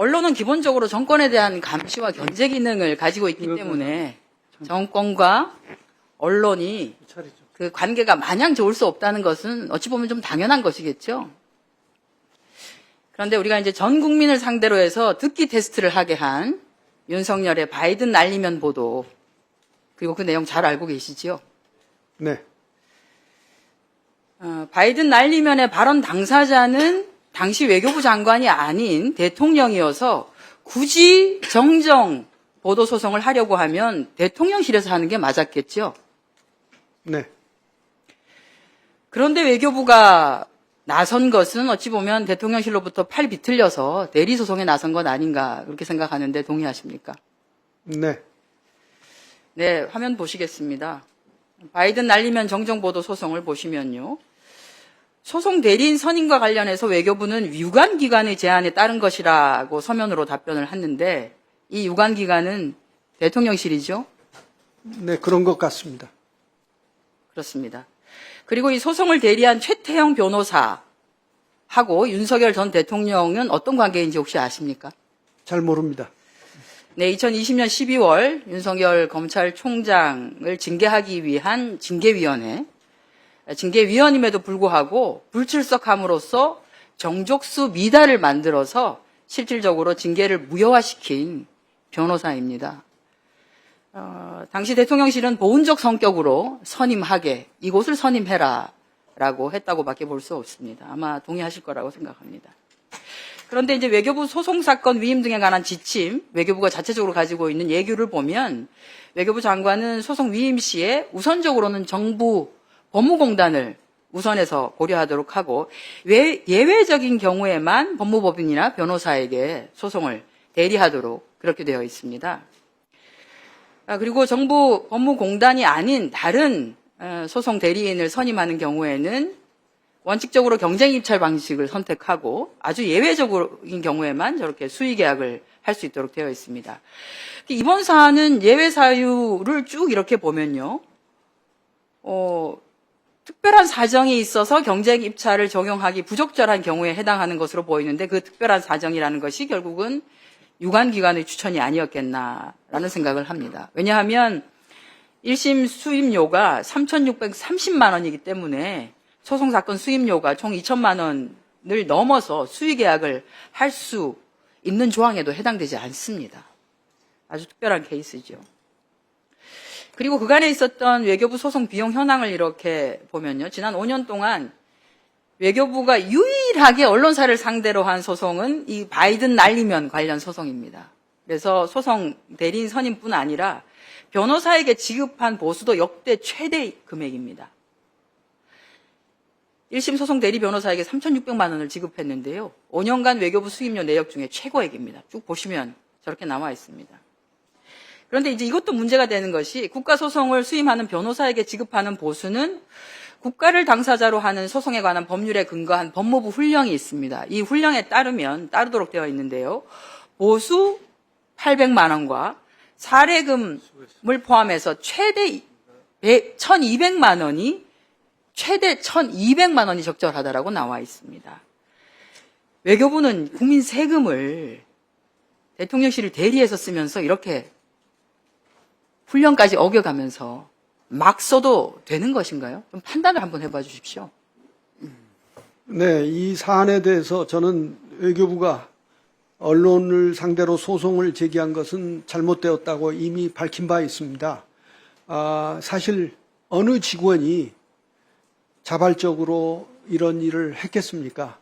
언론은 기본적으로 정권에 대한 감시와 견제 기능을 가지고 있기 때문에 정권과 언론이 그 관계가 마냥 좋을 수 없다는 것은 어찌 보면 좀 당연한 것이겠죠. 그런데 우리가 이제 전 국민을 상대로 해서 듣기 테스트를 하게 한 윤석열의 바이든 날리면 보도, 그리고 그 내용 잘 알고 계시죠? 네. 바이든 날리면의 발언 당사자는 당시 외교부 장관이 아닌 대통령이어서 굳이 정정 보도 소송을 하려고 하면 대통령실에서 하는 게 맞았겠죠. 네. 그런데 외교부가 나선 것은 어찌 보면 대통령실로부터 팔 비틀려서 대리 소송에 나선 것 아닌가 그렇게 생각하는데 동의하십니까? 네. 네, 화면 보시겠습니다. 바이든 날리면 정정보도 소송을 보시면요. 소송 대리인 선임과 관련해서 외교부는 유관기관의 제안에 따른 것이라고 서면으로 답변을 했는데 이 유관기관은 대통령실이죠? 네, 그런 것 같습니다. 그렇습니다. 그리고 이 소송을 대리한 최태형 변호사하고 윤석열 전 대통령은 어떤 관계인지 혹시 아십니까? 잘 모릅니다. 네, 2020년 12월 윤석열 검찰총장을 징계하기 위한 징계위원회, 징계위원임에도 불구하고 불출석함으로써 정족수 미달을 만들어서 실질적으로 징계를 무효화시킨 변호사입니다. 당시 대통령실은 보훈적 성격으로 선임하게 이곳을 선임해라 라고 했다고밖에 볼 수 없습니다. 아마 동의하실 거라고 생각합니다. 그런데 이제 외교부 소송사건 위임 등에 관한 지침, 외교부가 자체적으로 가지고 있는 예규를 보면 외교부 장관은 소송 위임 시에 우선적으로는 정부 법무공단을 우선해서 고려하도록 하고 예외적인 경우에만 법무법인이나 변호사에게 소송을 대리하도록 그렇게 되어 있습니다. 그리고 정부 법무공단이 아닌 다른 소송 대리인을 선임하는 경우에는 원칙적으로 경쟁 입찰 방식을 선택하고 아주 예외적인 경우에만 저렇게 수의 계약을 할 수 있도록 되어 있습니다. 이번 사안은 예외 사유를 쭉 이렇게 보면요. 특별한 사정이 있어서 경쟁 입찰을 적용하기 부적절한 경우에 해당하는 것으로 보이는데 그 특별한 사정이라는 것이 결국은 유관기관의 추천이 아니었겠나라는 생각을 합니다. 왜냐하면 1심 수임료가 3,630만 원이기 때문에 소송사건 수임료가 총 2천만 원을 넘어서 수의계약을 할 수 있는 조항에도 해당되지 않습니다. 아주 특별한 케이스죠. 그리고 그간에 있었던 외교부 소송 비용 현황을 이렇게 보면요. 지난 5년 동안 외교부가 유일하게 언론사를 상대로 한 소송은 이 바이든 날리면 관련 소송입니다. 그래서 소송 대리인 선임뿐 아니라 변호사에게 지급한 보수도 역대 최대 금액입니다. 1심 소송 대리 변호사에게 3,600만 원을 지급했는데요. 5년간 외교부 수임료 내역 중에 최고액입니다. 쭉 보시면 저렇게 나와 있습니다. 그런데 이제 이것도 문제가 되는 것이 국가소송을 수임하는 변호사에게 지급하는 보수는 국가를 당사자로 하는 소송에 관한 법률에 근거한 법무부 훈령이 있습니다. 이 훈령에 따르도록 되어 있는데요. 보수 800만 원과 사례금을 포함해서 최대 1,200만 원이 최대 1,200만 원이 적절하다라고 나와 있습니다. 외교부는 국민 세금을 대통령실을 대리해서 쓰면서 이렇게 훈령까지 어겨가면서 막 써도 되는 것인가요? 좀 판단을 한번 해봐 주십시오. 네, 이 사안에 대해서 저는 외교부가 언론을 상대로 소송을 제기한 것은 잘못되었다고 이미 밝힌 바 있습니다. 사실 어느 직원이 자발적으로 이런 일을 했겠습니까?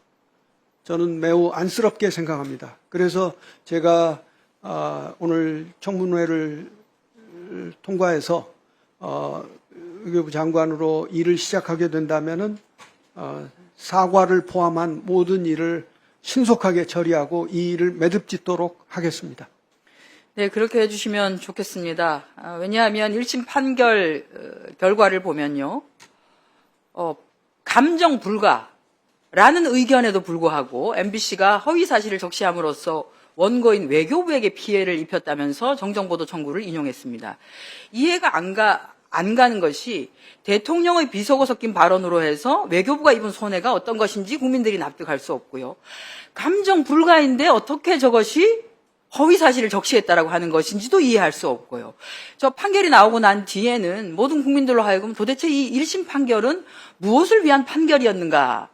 저는 매우 안쓰럽게 생각합니다. 그래서 제가 오늘 청문회를 통과해서 외교부 장관으로 일을 시작하게 된다면은 사과를 포함한 모든 일을 신속하게 처리하고 이 일을 매듭짓도록 하겠습니다. 네, 그렇게 해주시면 좋겠습니다. 왜냐하면 1심 판결 결과를 보면요. 감정 불가라는 의견에도 불구하고 MBC가 허위 사실을 적시함으로써 원고인 외교부에게 피해를 입혔다면서 정정보도 청구를 인용했습니다. 이해가 안 가는 것이 대통령의 비속어 섞인 발언으로 해서 외교부가 입은 손해가 어떤 것인지 국민들이 납득할 수 없고요. 감정 불가인데 어떻게 저것이 허위 사실을 적시했다라고 하는 것인지도 이해할 수 없고요. 저 판결이 나오고 난 뒤에는 모든 국민들로 하여금 도대체 이 1심 판결은 무엇을 위한 판결이었는가?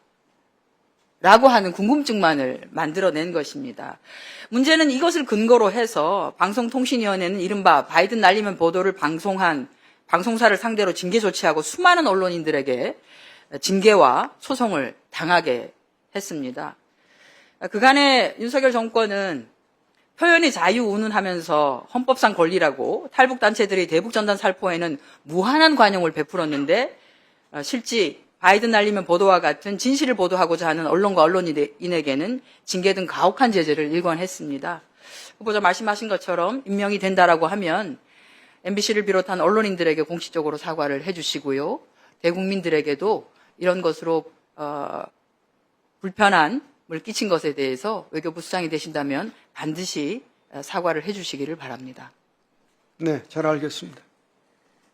라고 하는 궁금증만을 만들어낸 것입니다. 문제는 이것을 근거로 해서 방송통신위원회는 이른바 바이든 날리면 보도를 방송한 방송사를 상대로 징계 조치하고 수많은 언론인들에게 징계와 소송을 당하게 했습니다. 그간의 윤석열 정권은 표현의 자유 운운하면서 헌법상 권리라고 탈북단체들의 대북전단 살포에는 무한한 관용을 베풀었는데 실제 바이든 날리면 보도와 같은 진실을 보도하고자 하는 언론과 언론인에게는 징계 등 가혹한 제재를 일관했습니다. 후보자 말씀하신 것처럼 임명이 된다라고 하면 MBC를 비롯한 언론인들에게 공식적으로 사과를 해주시고요. 대국민들에게도 이런 것으로 불편함을 끼친 것에 대해서 외교부 수장이 되신다면 반드시 사과를 해주시기를 바랍니다. 네, 잘 알겠습니다.